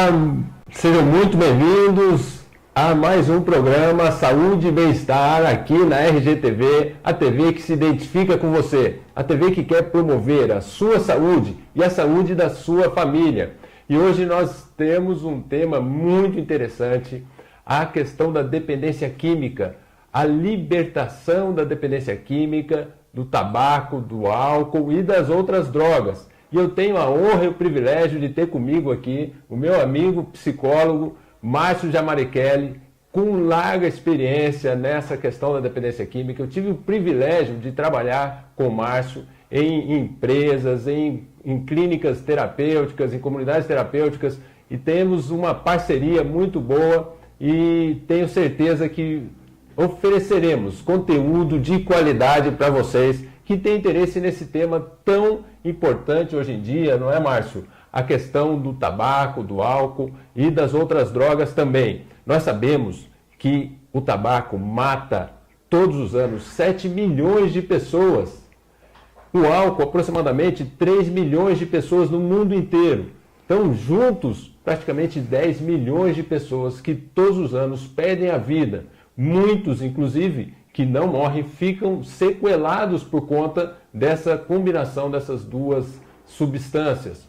Olá, sejam muito bem-vindos a mais um programa Saúde e Bem-Estar aqui na RGTV, a TV que se identifica com você, a TV que quer promover a sua saúde e a saúde da sua família. E hoje nós temos um tema muito interessante, a questão da dependência química, a libertação da dependência química, do tabaco, do álcool e das outras drogas. E eu tenho a honra e o privilégio de ter comigo aqui o meu amigo psicólogo Márcio Jamarichelli, com larga experiência nessa questão da dependência química. Eu tive o privilégio de trabalhar com o Márcio em empresas, em clínicas terapêuticas, em comunidades terapêuticas, e temos uma parceria muito boa e tenho certeza que ofereceremos conteúdo de qualidade para vocês que têm interesse nesse tema tão importante hoje em dia, não é, Márcio? A questão do tabaco, do álcool e das outras drogas também. Nós sabemos que o tabaco mata todos os anos 7 milhões de pessoas. O álcool, aproximadamente 3 milhões de pessoas no mundo inteiro. Então, juntos, praticamente 10 milhões de pessoas que todos os anos perdem a vida. Muitos, inclusive, que não morrem, ficam sequelados por conta dessa combinação dessas duas substâncias.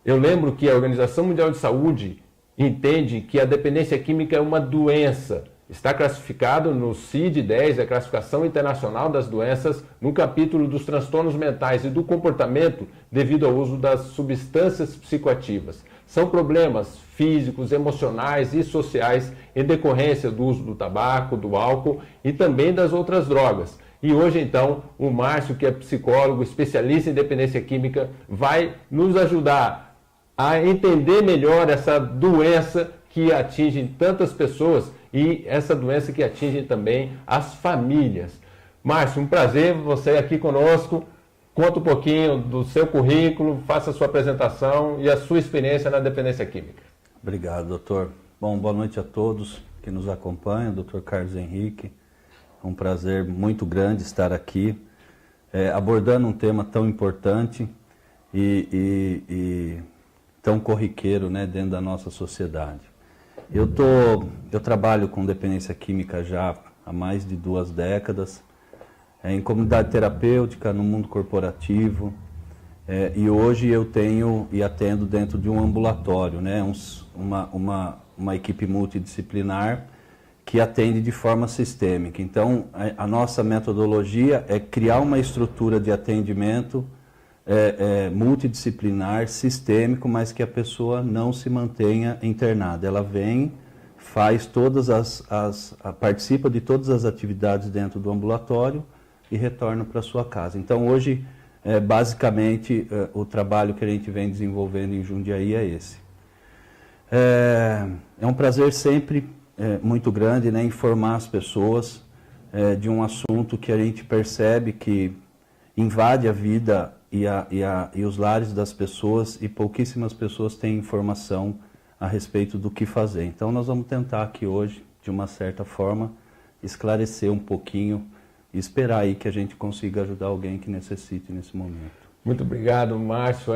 Eu lembro que a Organização Mundial de Saúde entende que a dependência química é uma doença. Está classificado no CID-10, a Classificação Internacional das Doenças, no capítulo dos transtornos mentais e do comportamento devido ao uso das substâncias psicoativas. São problemas físicos, emocionais e sociais em decorrência do uso do tabaco, do álcool e também das outras drogas. E hoje, então, o Márcio, que é psicólogo, especialista em dependência química, vai nos ajudar a entender melhor essa doença que atinge tantas pessoas e essa doença que atinge também as famílias. Márcio, um prazer você aqui conosco. Conta um pouquinho do seu currículo, faça a sua apresentação e a sua experiência na dependência química. Obrigado, doutor. Bom, boa noite a todos que nos acompanham, doutor Carlos Henrique. É um prazer muito grande estar aqui, abordando um tema tão importante e tão corriqueiro, né, dentro da nossa sociedade. Eu trabalho com dependência química já há mais de 2 décadas, em comunidade terapêutica, no mundo corporativo, e hoje eu tenho e atendo dentro de um ambulatório, né, uma equipe multidisciplinar que atende de forma sistêmica. Então, a nossa metodologia é criar uma estrutura de atendimento multidisciplinar, sistêmico, mas que a pessoa não se mantenha internada. Ela vem, faz participa de todas as atividades dentro do ambulatório e retorna para sua casa. Então, hoje, basicamente, o trabalho que a gente vem desenvolvendo em Jundiaí é esse. É um prazer sempre muito grande, né, informar as pessoas de um assunto que a gente percebe que invade a vida e os lares das pessoas, e pouquíssimas pessoas têm informação a respeito do que fazer. Então, nós vamos tentar aqui hoje, de uma certa forma, esclarecer um pouquinho e esperar aí que a gente consiga ajudar alguém que necessite nesse momento. Muito obrigado, Márcio.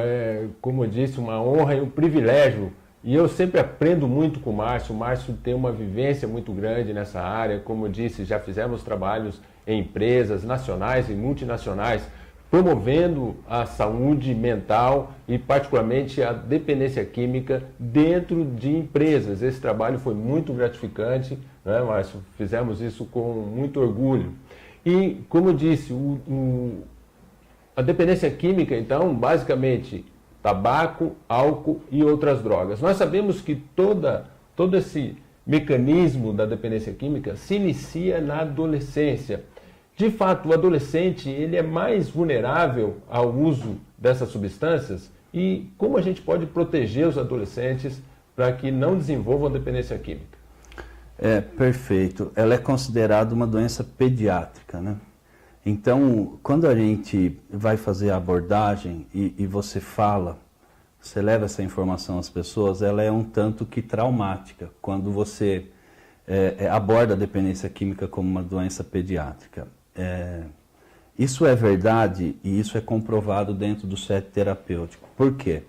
Como eu disse, uma honra e um privilégio. E eu sempre aprendo muito com o Márcio. O Márcio tem uma vivência muito grande nessa área. Como eu disse, já fizemos trabalhos em empresas nacionais e multinacionais, promovendo a saúde mental e particularmente a dependência química dentro de empresas. Esse trabalho foi muito gratificante, né, Márcio? Fizemos isso com muito orgulho. E, como eu disse, a dependência química, então, basicamente, tabaco, álcool e outras drogas. Nós sabemos que todo esse mecanismo da dependência química se inicia na adolescência. De fato, o adolescente ele é mais vulnerável ao uso dessas substâncias, e como a gente pode proteger os adolescentes para que não desenvolvam dependência química? Perfeito. Ela é considerada uma doença pediátrica, né? Então, quando a gente vai fazer a abordagem e você leva essa informação às pessoas, ela é um tanto que traumática, quando você aborda a dependência química como uma doença pediátrica. Isso é verdade e isso é comprovado dentro do set terapêutico. Por quê?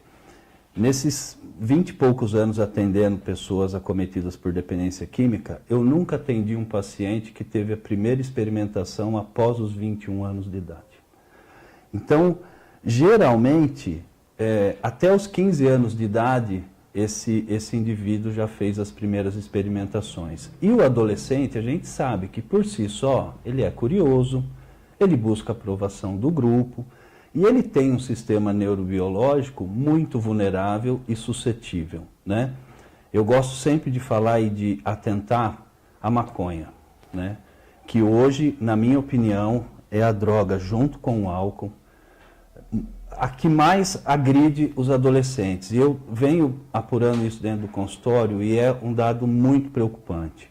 Nesses 20 e poucos anos atendendo pessoas acometidas por dependência química, eu nunca atendi um paciente que teve a primeira experimentação após os 21 anos de idade. Então, geralmente, até os 15 anos de idade, esse indivíduo já fez as primeiras experimentações. E o adolescente, a gente sabe que por si só, ele é curioso, ele busca a aprovação do grupo, e ele tem um sistema neurobiológico muito vulnerável e suscetível, né? Eu gosto sempre de falar e de atentar à maconha, né? Que hoje, na minha opinião, é a droga, junto com o álcool, a que mais agride os adolescentes. E eu venho apurando isso dentro do consultório e é um dado muito preocupante.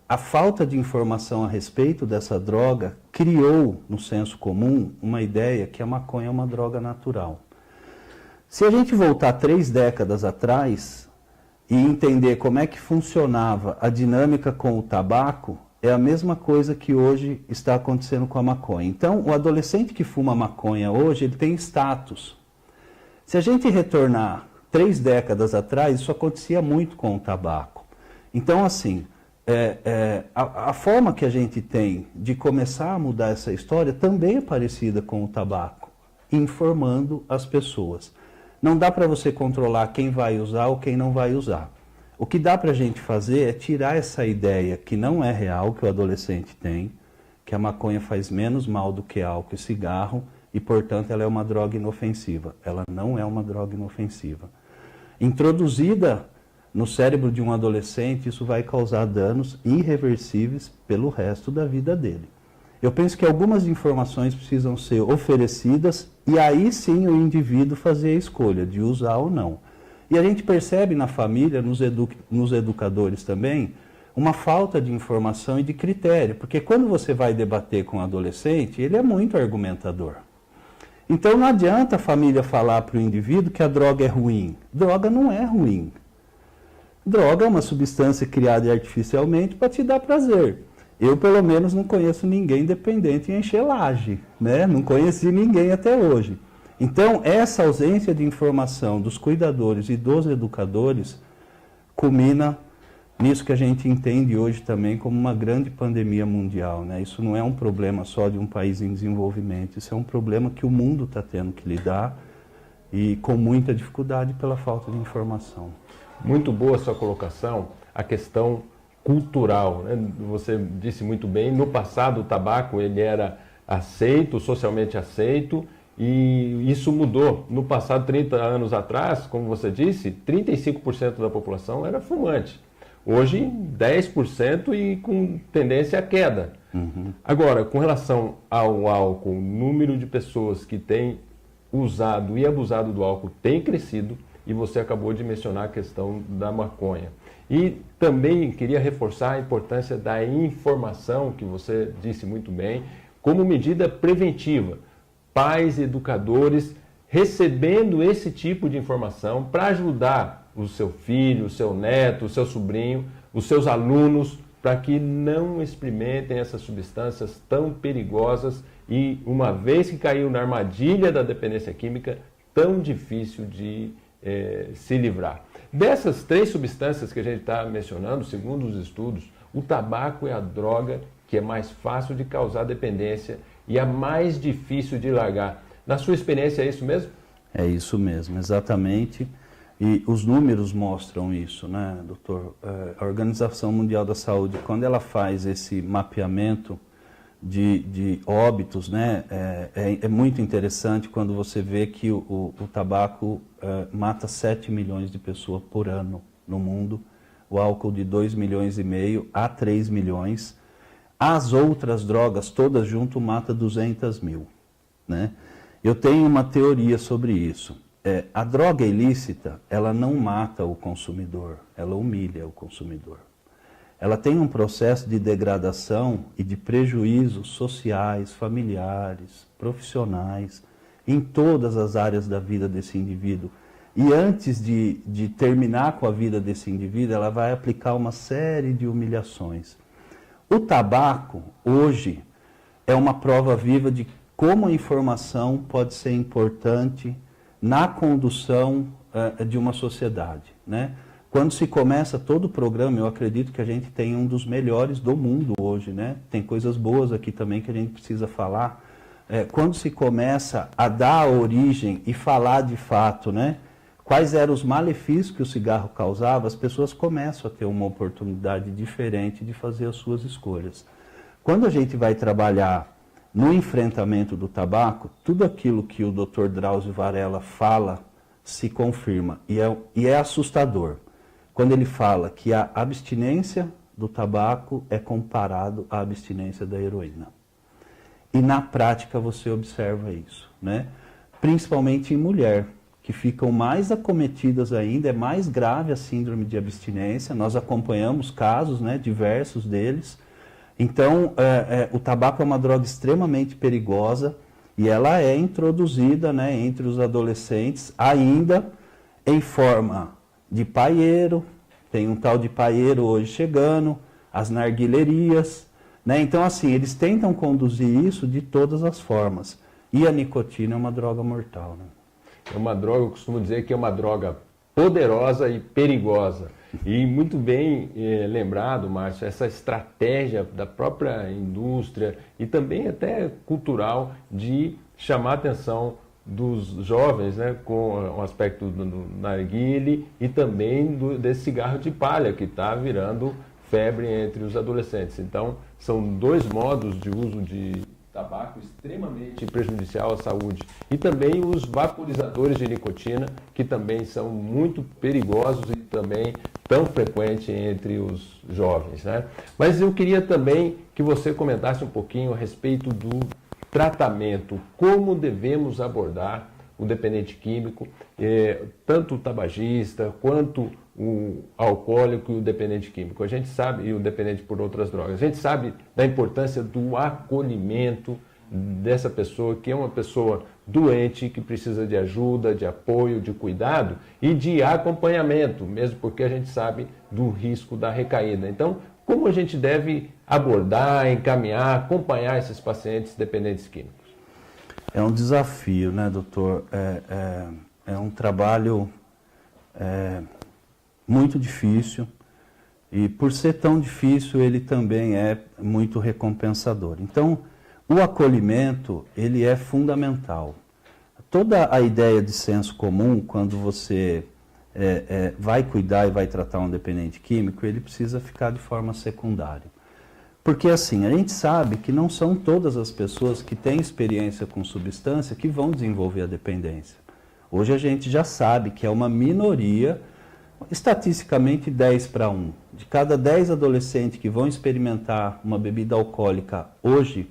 A falta de informação a respeito dessa droga criou, no senso comum, uma ideia que a maconha é uma droga natural. Se a gente voltar 3 décadas atrás e entender como é que funcionava a dinâmica com o tabaco, é a mesma coisa que hoje está acontecendo com a maconha. Então, o adolescente que fuma maconha hoje, ele tem status. Se a gente retornar 3 décadas atrás, isso acontecia muito com o tabaco. Então, assim, a forma que a gente tem de começar a mudar essa história também é parecida com o tabaco, informando as pessoas. Não dá para você controlar quem vai usar ou quem não vai usar. O que dá para a gente fazer é tirar essa ideia que não é real, que o adolescente tem, que a maconha faz menos mal do que álcool e cigarro e, portanto, ela é uma droga inofensiva. Ela não é uma droga inofensiva. Introduzida no cérebro de um adolescente, isso vai causar danos irreversíveis pelo resto da vida dele. Eu penso que algumas informações precisam ser oferecidas e aí sim o indivíduo fazer a escolha de usar ou não. E a gente percebe na família, nos educadores também, uma falta de informação e de critério, porque quando você vai debater com um adolescente, ele é muito argumentador. Então não adianta a família falar para o indivíduo que a droga é ruim. Droga não é ruim. Droga é uma substância criada artificialmente para te dar prazer. Eu, pelo menos, não conheço ninguém dependente em encher laje, né? Não conheci ninguém até hoje. Então, essa ausência de informação dos cuidadores e dos educadores culmina nisso que a gente entende hoje também como uma grande pandemia mundial, né? Isso não é um problema só de um país em desenvolvimento, isso é um problema que o mundo está tendo que lidar e com muita dificuldade pela falta de informação. Muito boa a sua colocação, a questão cultural, né? Você disse muito bem, no passado o tabaco ele era aceito, socialmente aceito, e isso mudou. No passado, 30 anos atrás, como você disse, 35% da população era fumante. Hoje, 10% e com tendência à queda. Uhum. Agora, com relação ao álcool, o número de pessoas que têm usado e abusado do álcool tem crescido, e você acabou de mencionar a questão da maconha. E também queria reforçar a importância da informação, que você disse muito bem, como medida preventiva. Pais, educadores, recebendo esse tipo de informação para ajudar o seu filho, o seu neto, o seu sobrinho, os seus alunos, para que não experimentem essas substâncias tão perigosas e, uma vez que caiu na armadilha da dependência química, tão difícil de se livrar. Dessas 3 substâncias que a gente está mencionando, segundo os estudos, o tabaco é a droga que é mais fácil de causar dependência e a mais difícil de largar. Na sua experiência é isso mesmo? É isso mesmo, exatamente. E os números mostram isso, né, doutor? A Organização Mundial da Saúde, quando ela faz esse mapeamento de óbitos, né, é muito interessante quando você vê que o tabaco mata 7 milhões de pessoas por ano no mundo, o álcool de 2,5 milhões a 3 milhões. As outras drogas, todas junto, mata 200 mil. Né? Eu tenho uma teoria sobre isso. A droga ilícita, ela não mata o consumidor, ela humilha o consumidor. Ela tem um processo de degradação e de prejuízos sociais, familiares, profissionais, em todas as áreas da vida desse indivíduo. E antes de terminar com a vida desse indivíduo, ela vai aplicar uma série de humilhações. O tabaco, hoje, é uma prova viva de como a informação pode ser importante na condução de uma sociedade, né? Quando se começa todo o programa, eu acredito que a gente tem um dos melhores do mundo hoje, né? Tem coisas boas aqui também que a gente precisa falar. Quando se começa a dar origem e falar de fato, né? Quais eram os malefícios que o cigarro causava, as pessoas começam a ter uma oportunidade diferente de fazer as suas escolhas. Quando a gente vai trabalhar no enfrentamento do tabaco, tudo aquilo que o Dr. Drauzio Varella fala se confirma e é assustador. Quando ele fala que a abstinência do tabaco é comparado à abstinência da heroína. E na prática você observa isso, né? Principalmente em mulher, que ficam mais acometidas ainda, é mais grave a síndrome de abstinência. Nós acompanhamos casos, né, diversos deles. Então, o tabaco é uma droga extremamente perigosa e ela é introduzida, né, entre os adolescentes ainda em forma de paieiro. Tem um tal de paieiro hoje chegando, as narguilerias, né? Então, assim, eles tentam conduzir isso de todas as formas. E a nicotina é uma droga mortal, né? É uma droga, eu costumo dizer que é uma droga poderosa e perigosa. E muito bem lembrado, Márcio, essa estratégia da própria indústria e também até cultural de chamar a atenção dos jovens, né, com o aspecto do narguile e também desse cigarro de palha que está virando febre entre os adolescentes. Então, são dois modos de uso de tabaco extremamente prejudicial à saúde. E também os vaporizadores de nicotina, que também são muito perigosos e também tão frequentes entre os jovens, né? Mas eu queria também que você comentasse um pouquinho a respeito do tratamento, como devemos abordar o dependente químico, tanto o tabagista quanto o alcoólico e o dependente químico. A gente sabe, e o dependente por outras drogas, a gente sabe da importância do acolhimento dessa pessoa, que é uma pessoa doente, que precisa de ajuda, de apoio, de cuidado e de acompanhamento, mesmo porque a gente sabe do risco da recaída. Então, como a gente deve abordar, encaminhar, acompanhar esses pacientes dependentes químicos? É um desafio, né, doutor? É um trabalho muito difícil e, por ser tão difícil, ele também é muito recompensador. Então, o acolhimento, ele é fundamental. Toda a ideia de senso comum, quando você vai cuidar e vai tratar um dependente químico, ele precisa ficar de forma secundária. Porque assim, a gente sabe que não são todas as pessoas que têm experiência com substância que vão desenvolver a dependência. Hoje a gente já sabe que é uma minoria, estatisticamente 10-1. De cada 10 adolescentes que vão experimentar uma bebida alcoólica hoje,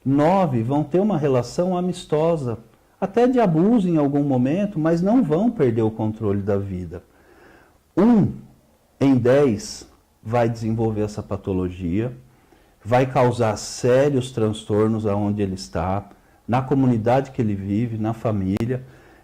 9 vão ter uma relação amistosa, até de abuso em algum momento, mas não vão perder o controle da vida. 1 em 10 vai desenvolver essa patologia, vai causar sérios transtornos aonde ele está, na comunidade que ele vive, na família.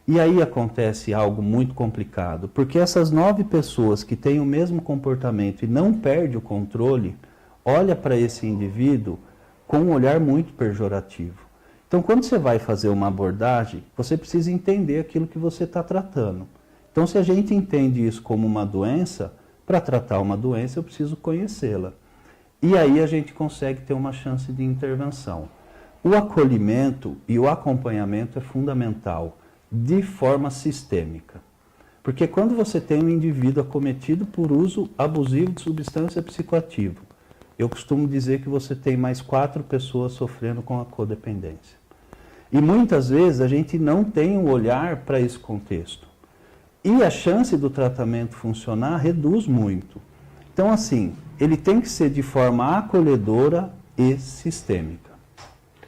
E aí acontece algo muito complicado, porque essas 9 pessoas que têm o mesmo comportamento e não perdem o controle, olha para esse indivíduo com um olhar muito pejorativo. Então, quando você vai fazer uma abordagem, você precisa entender aquilo que você está tratando. Então, se a gente entende isso como uma doença, para tratar uma doença eu preciso conhecê-la. E aí a gente consegue ter uma chance de intervenção. O acolhimento e o acompanhamento é fundamental, de forma sistêmica. Porque quando você tem um indivíduo acometido por uso abusivo de substância psicoativa, eu costumo dizer que você tem mais 4 pessoas sofrendo com a codependência. E muitas vezes a gente não tem um olhar para esse contexto. E a chance do tratamento funcionar reduz muito. Então, assim, ele tem que ser de forma acolhedora e sistêmica.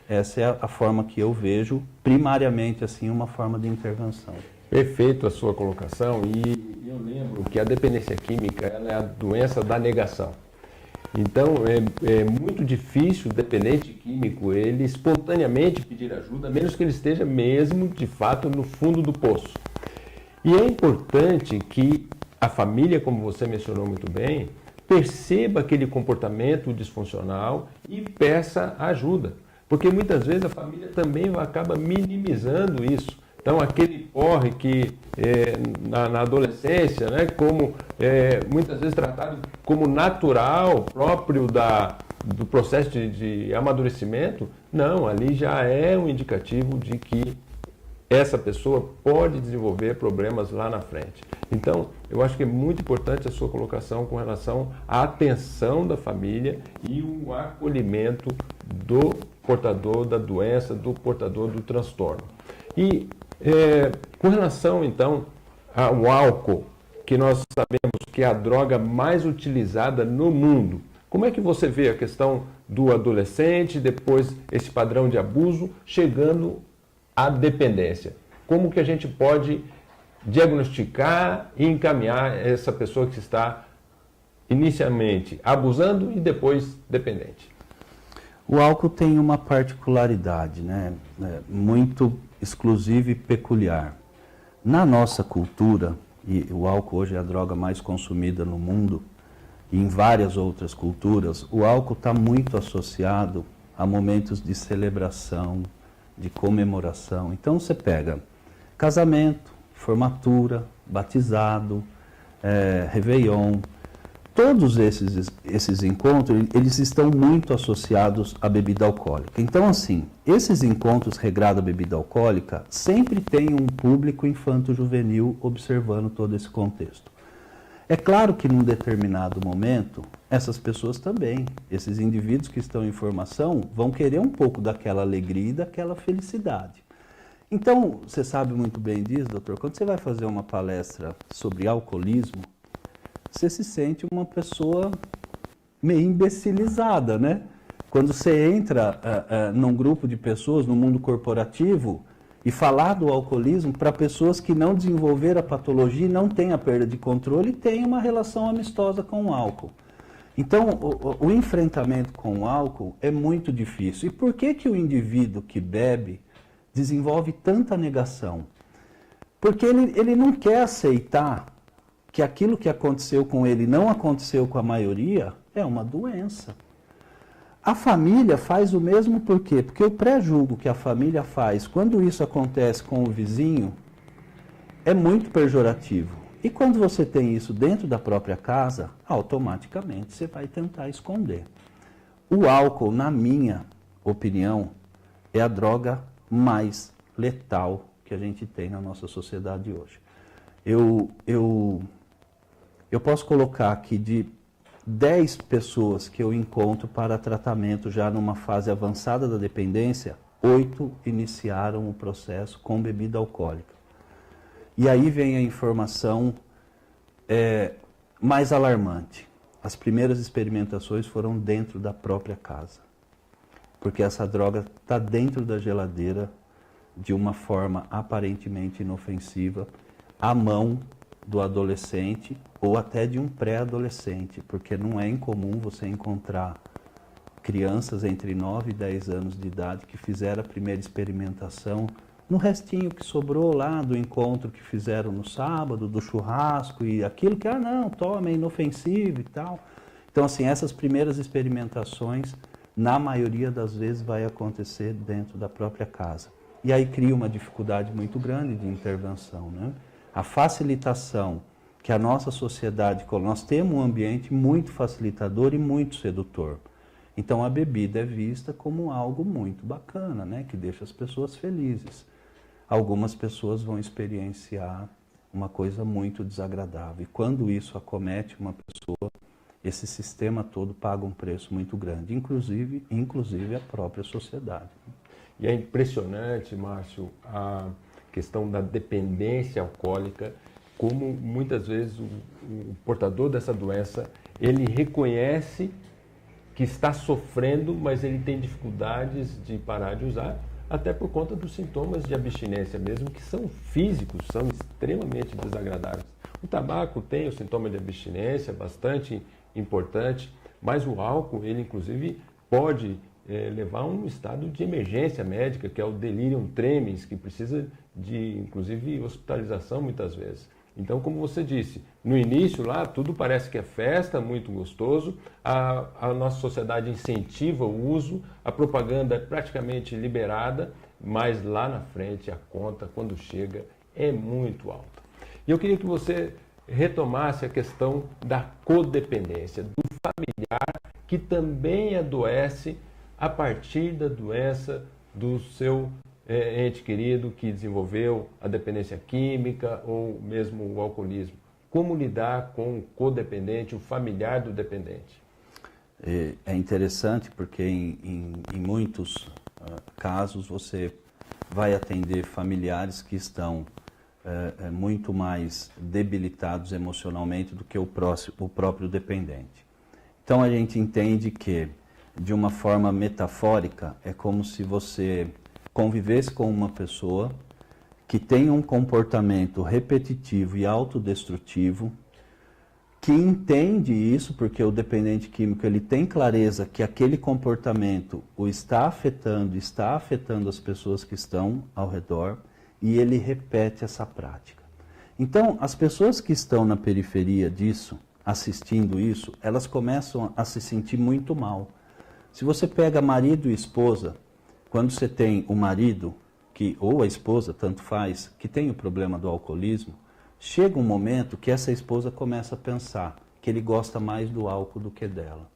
Essa é a forma que eu vejo, primariamente, assim, uma forma de intervenção. Perfeito a sua colocação, e eu lembro que a dependência química ela é a doença da negação. Então, é muito difícil o dependente químico ele espontaneamente pedir ajuda, menos que ele esteja mesmo, de fato, no fundo do poço. E é importante que a família, como você mencionou muito bem, perceba aquele comportamento disfuncional e peça ajuda. Porque muitas vezes a família também acaba minimizando isso. Então, aquele porre que na adolescência, né, como muitas vezes tratado como natural, próprio do processo de amadurecimento, não, ali já é um indicativo de que essa pessoa pode desenvolver problemas lá na frente. Então, eu acho que é muito importante a sua colocação com relação à atenção da família e o acolhimento do portador da doença, do portador do transtorno. E com relação, então, ao álcool, que nós sabemos que é a droga mais utilizada no mundo, como é que você vê a questão do adolescente, depois esse padrão de abuso, chegando à dependência? Como que a gente pode diagnosticar e encaminhar essa pessoa que está inicialmente abusando e depois dependente? O álcool tem uma particularidade, né, muito exclusiva e peculiar. Na nossa cultura, e o álcool hoje é a droga mais consumida no mundo, e em várias outras culturas, o álcool está muito associado a momentos de celebração, de comemoração. Então você pega casamento, formatura, batizado, Réveillon, todos esses encontros, eles estão muito associados à bebida alcoólica. Então, assim, esses encontros regrados à bebida alcoólica sempre tem um público infanto-juvenil observando todo esse contexto. É claro que num determinado momento, essas pessoas também, esses indivíduos que estão em formação, vão querer um pouco daquela alegria e daquela felicidade. Então, você sabe muito bem disso, doutor, quando você vai fazer uma palestra sobre alcoolismo, você se sente uma pessoa meio imbecilizada, né? Quando você entra num grupo de pessoas, no mundo corporativo, e falar do alcoolismo para pessoas que não desenvolveram a patologia, não têm a perda de controle e têm uma relação amistosa com o álcool. Então, o enfrentamento com o álcool é muito difícil. E por que o indivíduo que bebe desenvolve tanta negação? Porque ele não quer aceitar que aquilo que aconteceu com ele não aconteceu com a maioria, é uma doença. A família faz o mesmo por quê? Porque o pré-julgo que a família faz quando isso acontece com o vizinho é muito pejorativo. E quando você tem isso dentro da própria casa, automaticamente você vai tentar esconder. O álcool, na minha opinião, é a droga mais letal que a gente tem na nossa sociedade hoje. Eu posso colocar aqui de 10 pessoas que eu encontro para tratamento já numa fase avançada da dependência, 8 iniciaram o processo com bebida alcoólica. E aí vem a informação mais alarmante. As primeiras experimentações foram dentro da própria casa. Porque essa droga está dentro da geladeira de uma forma aparentemente inofensiva, à mão do adolescente ou até de um pré-adolescente, porque não é incomum você encontrar crianças entre 9 e 10 anos de idade que fizeram a primeira experimentação no restinho que sobrou lá do encontro que fizeram no sábado, do churrasco e aquilo que, não, toma, é inofensivo e tal. Então, assim, essas primeiras experimentações, na maioria das vezes, vai acontecer dentro da própria casa. E aí cria uma dificuldade muito grande de intervenção, né? A facilitação que a nossa sociedade, nós temos um ambiente muito facilitador e muito sedutor. Então a bebida é vista como algo muito bacana, né? Que deixa as pessoas felizes. Algumas pessoas vão experienciar uma coisa muito desagradável. E quando isso acomete uma pessoa, esse sistema todo paga um preço muito grande, inclusive a própria sociedade. E é impressionante, Márcio, a questão da dependência alcoólica, como muitas vezes o portador dessa doença, ele reconhece que está sofrendo, mas ele tem dificuldades de parar de usar, até por conta dos sintomas de abstinência mesmo, que são físicos, são extremamente desagradáveis. O tabaco tem o sintoma de abstinência bastante importante, mas o álcool, ele inclusive pode levar a um estado de emergência médica, que é o delirium tremens, que precisa de, inclusive, hospitalização muitas vezes. Então, como você disse, no início lá tudo parece que é festa, muito gostoso, a nossa sociedade incentiva o uso, a propaganda é praticamente liberada, mas lá na frente a conta, quando chega, é muito alta. E eu queria que você retomasse a questão da codependência, do familiar que também adoece a partir da doença do seu ente querido que desenvolveu a dependência química ou mesmo o alcoolismo. Como lidar com o codependente, o familiar do dependente? É interessante porque em muitos casos você vai atender familiares que estão muito mais debilitados emocionalmente do que o próprio dependente. Então a gente entende que, de uma forma metafórica, é como se você convivesse com uma pessoa que tem um comportamento repetitivo e autodestrutivo, que entende isso, porque o dependente químico ele tem clareza que aquele comportamento o está afetando as pessoas que estão ao redor, e ele repete essa prática. Então, as pessoas que estão na periferia disso, assistindo isso, elas começam a se sentir muito mal. Se você pega marido e esposa, quando você tem o marido, ou a esposa, tanto faz, que tem o problema do alcoolismo, chega um momento que essa esposa começa a pensar que ele gosta mais do álcool do que dela.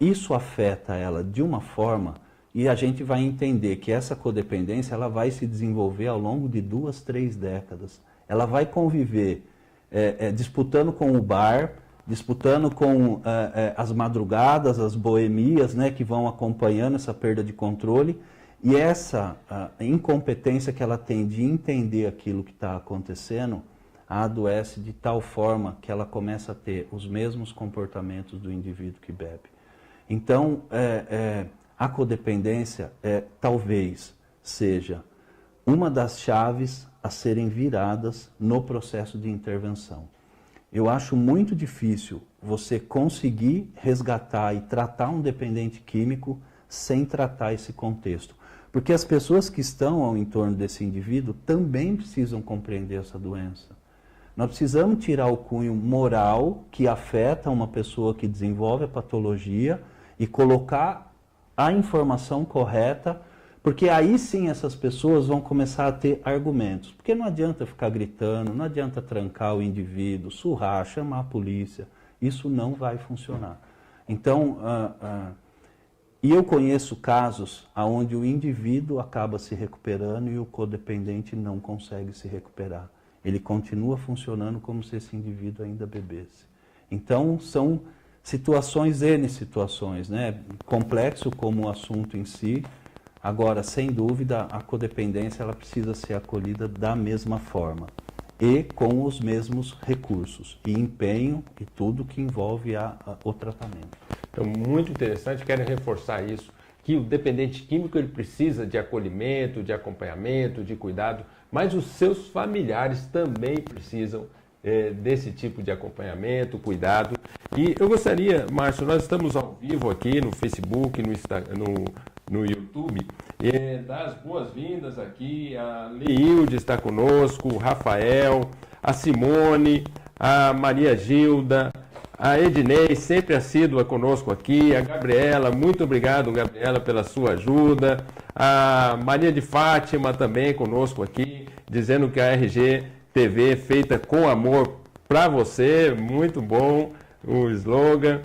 Isso afeta ela de uma forma, e a gente vai entender que essa codependência ela vai se desenvolver ao longo de 2, 3 décadas. Ela vai conviver disputando com o bar, disputando com as madrugadas, as boemias, né, que vão acompanhando essa perda de controle. E essa incompetência que ela tem de entender aquilo que está acontecendo, a adoece de tal forma que ela começa a ter os mesmos comportamentos do indivíduo que bebe. Então, a codependência talvez seja uma das chaves a serem viradas no processo de intervenção. Eu acho muito difícil você conseguir resgatar e tratar um dependente químico sem tratar esse contexto. Porque as pessoas que estão ao entorno desse indivíduo também precisam compreender essa doença. Nós precisamos tirar o cunho moral que afeta uma pessoa que desenvolve a patologia e colocar a informação correta, porque aí sim essas pessoas vão começar a ter argumentos. Porque não adianta ficar gritando, não adianta trancar o indivíduo, surrar, chamar a polícia. Isso não vai funcionar. Então, e eu conheço casos onde o indivíduo acaba se recuperando e o codependente não consegue se recuperar. Ele continua funcionando como se esse indivíduo ainda bebesse. Então, são situações, N situações, né? Complexo como o assunto em si. Agora, sem dúvida, a codependência ela precisa ser acolhida da mesma forma e com os mesmos recursos e empenho e tudo que envolve o tratamento. Então, muito interessante, quero reforçar isso, que o dependente químico ele precisa de acolhimento, de acompanhamento, de cuidado, mas os seus familiares também precisam desse tipo de acompanhamento, cuidado. E eu gostaria, Márcio, nós estamos ao vivo aqui no Facebook, no YouTube, dar as boas-vindas aqui, a Leilde está conosco, o Rafael, a Simone, a Maria Gilda, a Ednei, sempre assídua conosco aqui, a Gabriela, muito obrigado, Gabriela, pela sua ajuda, a Maria de Fátima também conosco aqui, dizendo que a RG TV é feita com amor para você, muito bom o slogan,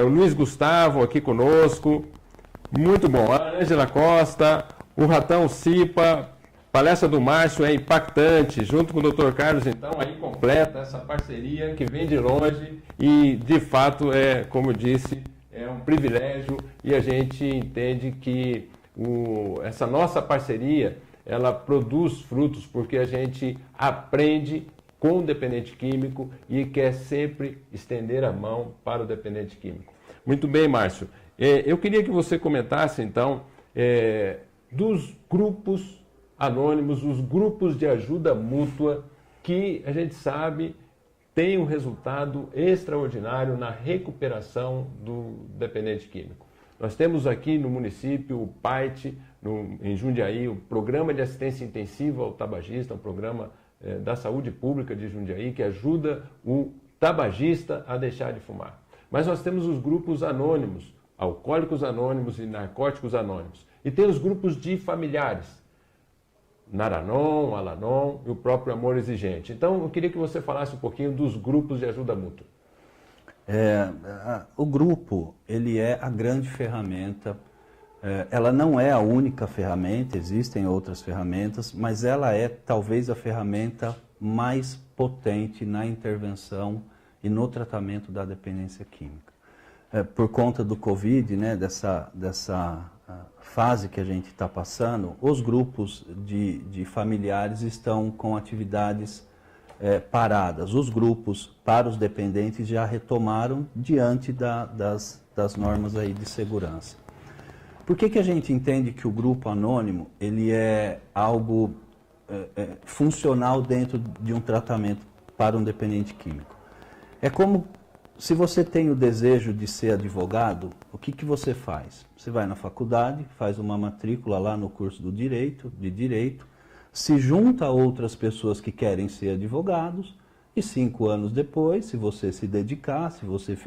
o Luiz Gustavo aqui conosco, muito bom, a Ângela Costa, o Ratão Cipa, palestra do Márcio é impactante, junto com o Dr. Carlos, então, aí completa essa parceria que vem de longe e, de fato, como eu disse, é um privilégio e a gente entende que essa nossa parceria, ela produz frutos porque a gente aprende com o dependente químico e quer sempre estender a mão para o dependente químico. Muito bem, Márcio. Eu queria que você comentasse, então, dos grupos anônimos, os grupos de ajuda mútua, que a gente sabe tem um resultado extraordinário na recuperação do dependente químico. Nós temos aqui no município o PAIT, em Jundiaí, o Programa de Assistência Intensiva ao Tabagista, um programa da saúde pública de Jundiaí, que ajuda o tabagista a deixar de fumar. Mas nós temos os grupos anônimos, Alcoólicos Anônimos e Narcóticos Anônimos. E tem os grupos de familiares, Naranon, Alanon e o próprio Amor Exigente. Então, eu queria que você falasse um pouquinho dos grupos de ajuda mútua. O grupo, ele é a grande ferramenta. Ela não é a única ferramenta, existem outras ferramentas, mas ela é talvez a ferramenta mais potente na intervenção e no tratamento da dependência química. Por conta do Covid, né, dessa fase que a gente está passando, os grupos de familiares estão com atividades paradas. Os grupos para os dependentes já retomaram diante das normas aí de segurança. Por que a gente entende que o grupo anônimo ele é algo funcional dentro de um tratamento para um dependente químico? É como se você tem o desejo de ser advogado, o que você faz? Você vai na faculdade, faz uma matrícula lá no curso de direito, se junta a outras pessoas que querem ser advogados e 5 anos depois, se você se dedicar, se você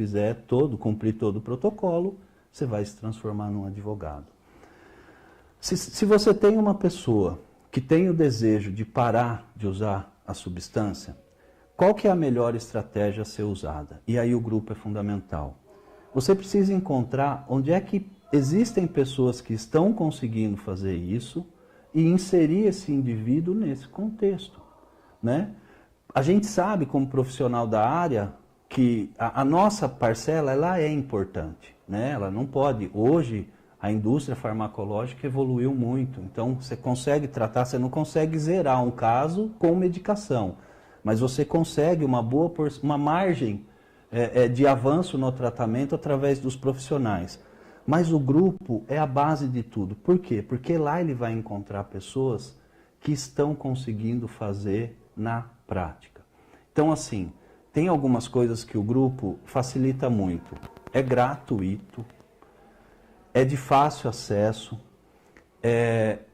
cumprir todo o protocolo, você vai se transformar num advogado. Se você tem uma pessoa que tem o desejo de parar de usar a substância, qual que é a melhor estratégia a ser usada? E aí o grupo é fundamental. Você precisa encontrar onde é que existem pessoas que estão conseguindo fazer isso e inserir esse indivíduo nesse contexto, né? A gente sabe, como profissional da área, que a nossa parcela ela é importante, né? Ela não pode. Hoje, a indústria farmacológica evoluiu muito, então você consegue tratar, você não consegue zerar um caso com medicação, mas você consegue uma margem de avanço no tratamento através dos profissionais. Mas o grupo é a base de tudo. Por quê? Porque lá ele vai encontrar pessoas que estão conseguindo fazer na prática. Então, assim, tem algumas coisas que o grupo facilita muito. É gratuito, é de fácil acesso,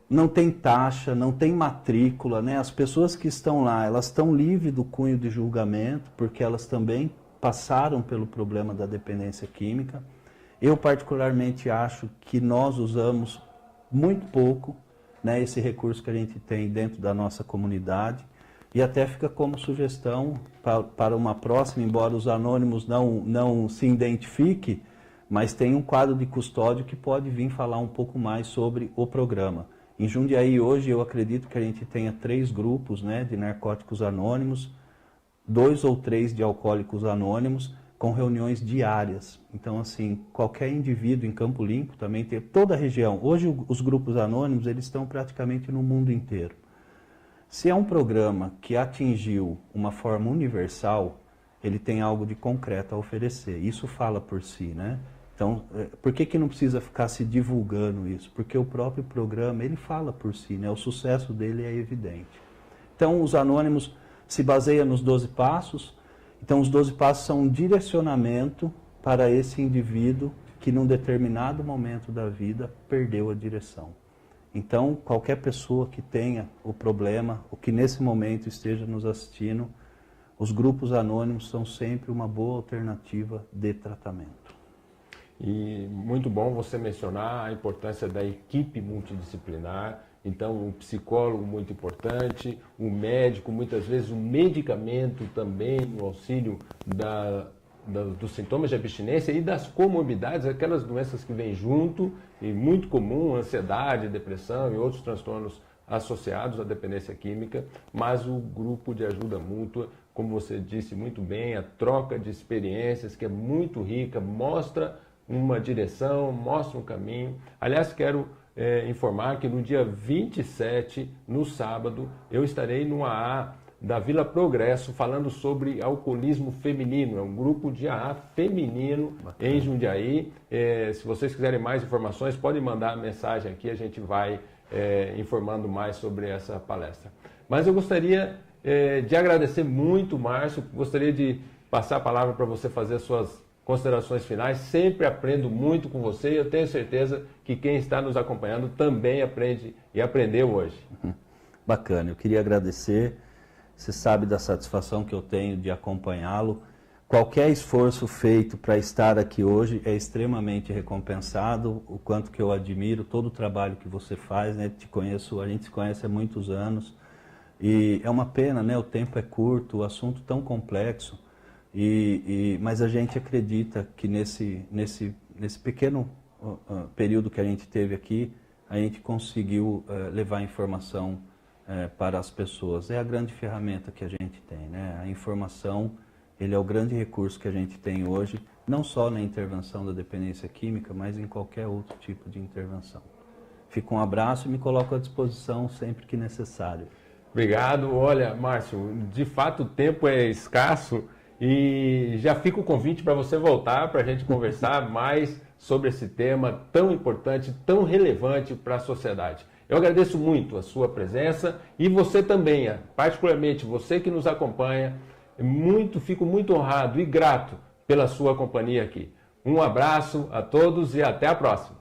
não tem taxa, não tem matrícula, né? As pessoas que estão lá, elas estão livres do cunho de julgamento, porque elas também passaram pelo problema da dependência química. Eu particularmente acho que nós usamos muito pouco, né, esse recurso que a gente tem dentro da nossa comunidade, e até fica como sugestão para uma próxima, embora os anônimos não se identifiquem, mas tem um quadro de custódio que pode vir falar um pouco mais sobre o programa. Em Jundiaí hoje eu acredito que a gente tenha 3 grupos, né, de narcóticos anônimos, 2 ou 3 de alcoólicos anônimos, com reuniões diárias. Então, assim, qualquer indivíduo em Campo Limpo também tem toda a região. Hoje os grupos anônimos eles estão praticamente no mundo inteiro. Se é um programa que atingiu uma forma universal, ele tem algo de concreto a oferecer. Isso fala por si, né? Então, por que não precisa ficar se divulgando isso? Porque o próprio programa, ele fala por si, né? O sucesso dele é evidente. Então, os anônimos se baseiam nos 12 passos. Então, os 12 passos são um direcionamento para esse indivíduo que, num determinado momento da vida, perdeu a direção. Então, qualquer pessoa que tenha o problema, ou que nesse momento esteja nos assistindo, os grupos anônimos são sempre uma boa alternativa de tratamento. E muito bom você mencionar a importância da equipe multidisciplinar. Então, um psicólogo muito importante, um médico, muitas vezes um medicamento também, o auxílio dos sintomas de abstinência e das comorbidades, aquelas doenças que vêm junto e muito comum, ansiedade, depressão e outros transtornos associados à dependência química, mas o grupo de ajuda mútua, como você disse muito bem, a troca de experiências que é muito rica, mostra uma direção, mostra um caminho. Aliás, quero informar que no dia 27, no sábado, eu estarei no AA da Vila Progresso falando sobre alcoolismo feminino. É um grupo de AA feminino em Jundiaí. Se vocês quiserem mais informações, podem mandar mensagem aqui, a gente vai informando mais sobre essa palestra. Mas eu gostaria de agradecer muito, Márcio, gostaria de passar a palavra para você fazer as suas considerações finais. Sempre aprendo muito com você e eu tenho certeza que quem está nos acompanhando também aprende e aprendeu hoje. Bacana, eu queria agradecer. Você sabe da satisfação que eu tenho de acompanhá-lo. qualquer esforço feito para estar aqui hoje é extremamente recompensado, o quanto que eu admiro todo o trabalho que você faz, né? A gente se conhece há muitos anos e é uma pena, né? O tempo é curto, o assunto tão complexo, mas a gente acredita que nesse pequeno período que a gente teve aqui, a gente conseguiu levar informação para as pessoas. É a grande ferramenta que a gente tem, né? A informação, ele é o grande recurso que a gente tem hoje, não só na intervenção da dependência química, mas em qualquer outro tipo de intervenção. Fico um abraço e me coloco à disposição sempre que necessário. Obrigado. Olha, Márcio, de fato o tempo é escasso e já fica o convite para você voltar para a gente conversar mais sobre esse tema tão importante, tão relevante para a sociedade. Eu agradeço muito a sua presença e você também, particularmente você que nos acompanha. Fico muito honrado e grato pela sua companhia aqui. Um abraço a todos e até a próxima.